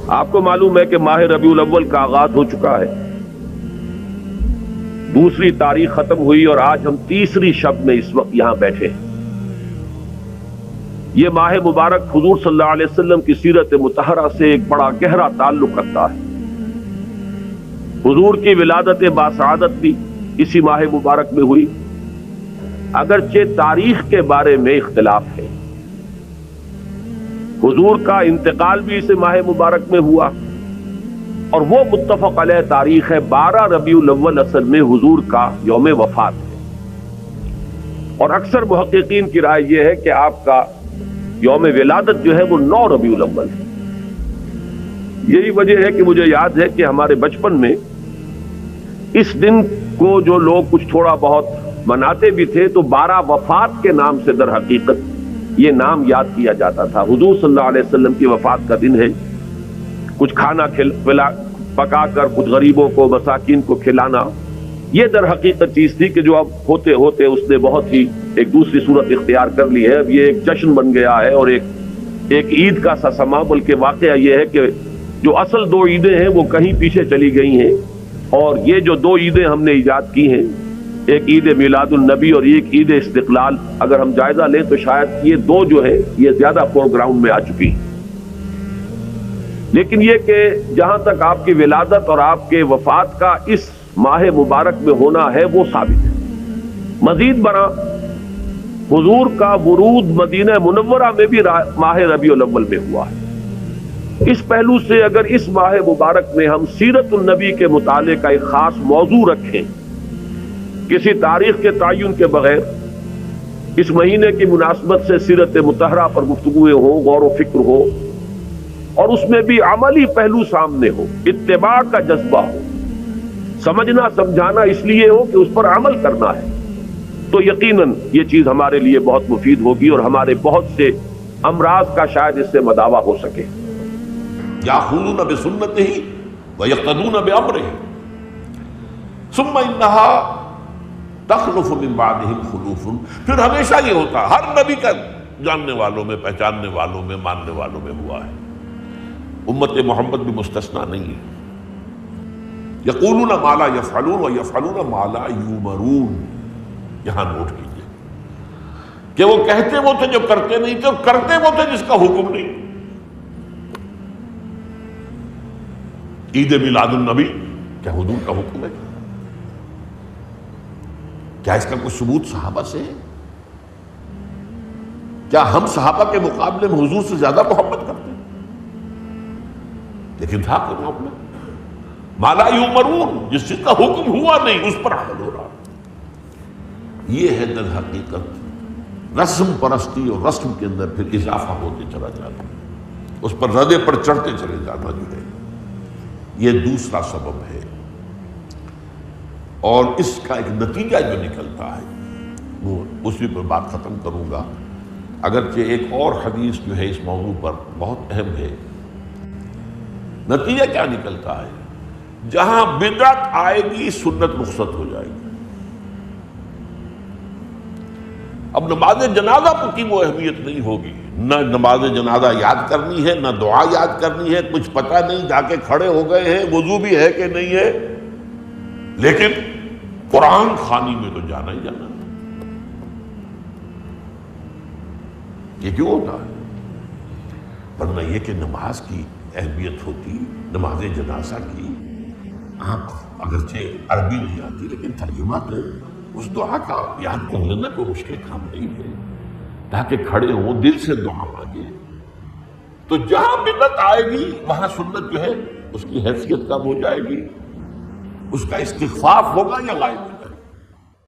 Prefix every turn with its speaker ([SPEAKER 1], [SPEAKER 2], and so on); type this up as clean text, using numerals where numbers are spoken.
[SPEAKER 1] آپ کو معلوم ہے کہ ماہ ربیع الاول کا آغاز ہو چکا ہے، دوسری تاریخ ختم ہوئی اور آج ہم تیسری شب میں اس وقت یہاں بیٹھے ہیں۔ یہ ماہ مبارک حضور صلی اللہ علیہ وسلم کی سیرت مطہرہ سے ایک بڑا گہرا تعلق رکھتا ہے۔ حضور کی ولادت باسعادت بھی اسی ماہ مبارک میں ہوئی، اگرچہ تاریخ کے بارے میں اختلاف ہے۔ حضور کا انتقال بھی اس ماہ مبارک میں ہوا، اور وہ متفق علیہ تاریخ ہے 12 ربیع الاول اصل میں حضور کا یوم وفات ہے، اور اکثر محققین کی رائے یہ ہے کہ آپ کا یوم ولادت جو ہے وہ 9 ربیع الاول ہے۔ یہی وجہ ہے کہ مجھے یاد ہے کہ ہمارے بچپن میں اس دن کو جو لوگ کچھ تھوڑا بہت مناتے بھی تھے تو 12 وفات کے نام سے در حقیقت یہ نام یاد کیا جاتا تھا۔ حضور صلی اللہ علیہ وسلم کی وفات کا دن ہے، کچھ کھانا پکا کر کچھ غریبوں کو مساکین کو کھلانا، یہ در حقیقت چیز تھی کہ جو اب ہوتے ہوتے اس نے بہت ہی ایک دوسری صورت اختیار کر لی ہے۔ اب یہ ایک جشن بن گیا ہے اور ایک عید کا سا سما، بلکہ واقعہ یہ ہے کہ جو اصل 2 عیدیں ہیں وہ کہیں پیچھے چلی گئی ہیں، اور یہ جو 2 عیدیں ہم نے ایجاد کی ہیں، ایک عید میلاد النبی اور ایک عید استقلال، اگر ہم جائزہ لیں تو شاید یہ 2 جو ہے یہ زیادہ فور گراؤنڈ میں آ چکی ہیں۔ لیکن یہ کہ جہاں تک آپ کی ولادت اور آپ کے وفات کا اس ماہ مبارک میں ہونا ہے وہ ثابت ہے۔ مزید برآں حضور کا ورود مدینہ منورہ میں بھی ماہ ربیع الاول میں ہوا ہے۔ اس پہلو سے اگر اس ماہ مبارک میں ہم سیرت النبی کے مطالعے کا ایک خاص موضوع رکھیں، کسی تاریخ کے تعین کے بغیر اس مہینے کی مناسبت سے سیرت مطہرہ پر گفتگویں ہوں، غور و فکر ہو، اور اس میں بھی عملی پہلو سامنے ہو، اتباع کا جذبہ ہو، سمجھنا سمجھانا اس لیے ہو کہ اس پر عمل کرنا ہے، تو یقیناً یہ چیز ہمارے لیے بہت مفید ہوگی اور ہمارے بہت سے امراض کا شاید اس سے مداوع ہو سکے۔
[SPEAKER 2] یاخذون بسنتہ ویقتدون بامرہ ثم انہا تخلف من بعدہم خلوف۔ پھر ہمیشہ یہ ہوتا، ہر نبی کا جاننے والوں میں، پہچاننے والوں میں، ماننے والوں میں ہوا ہے، امت محمد بھی مستثنیٰ نہیں ہے۔ یقولون ما لا یفعلون ویفعلون ما لا یؤمرون۔ یہاں نوٹ کیجئے کہ وہ کہتے وہ تھے جو کرتے نہیں تھے، اور کرتے وہ تھے جس کا حکم نہیں۔ عید میلاد النبی کیا حضور کا حکم ہے؟ کیا اس کا کوئی ثبوت صحابہ سے ہے؟ کیا ہم صحابہ کے مقابلے میں حضور سے زیادہ محبت کرتے ہیں؟ لیکن تھا کوئی معاملہ ما لا یؤمرون، جس چیز کا حکم ہوا نہیں اس پر عمل ہو رہا۔ یہ ہے در حقیقت رسم پرستی، اور رسم کے اندر پھر اضافہ ہوتے چلا جاتا، اس پر ردے پر چڑھتے چلے جانا جو ہے، یہ دوسرا سبب ہے۔ اور اس کا ایک نتیجہ جو نکلتا ہے وہ اسی پر بات ختم کروں گا، اگرچہ ایک اور حدیث جو ہے اس موضوع پر بہت اہم ہے۔ نتیجہ کیا نکلتا ہے؟ جہاں بدعت آئے گی سنت رخصت ہو جائے گی۔ اب نماز جنازہ کی وہ اہمیت نہیں ہوگی، نہ نماز جنازہ یاد کرنی ہے، نہ دعا یاد کرنی ہے، کچھ پتہ نہیں، جا کے کھڑے ہو گئے ہیں، وضو بھی ہے کہ نہیں ہے، لیکن قرآن خوانی میں تو جانا ہی جانا۔ یہ کیوں ہوتا ہے؟ ورنہ یہ کہ نماز کی اہمیت ہوتی، نماز جنازہ کی، آپ اگرچہ عربی نہیں آتی لیکن ترجمہ تو اس دعا کا یاد کر لینا کوئی مشکل کام نہیں ہے، تاکہ کھڑے ہوں دل سے دعا مانگے۔ تو جہاں بدعت آئے گی وہاں سنت جو ہے اس کی حیثیت کم ہو جائے گی، اس کا استخفاف ہوگا یا غائب؟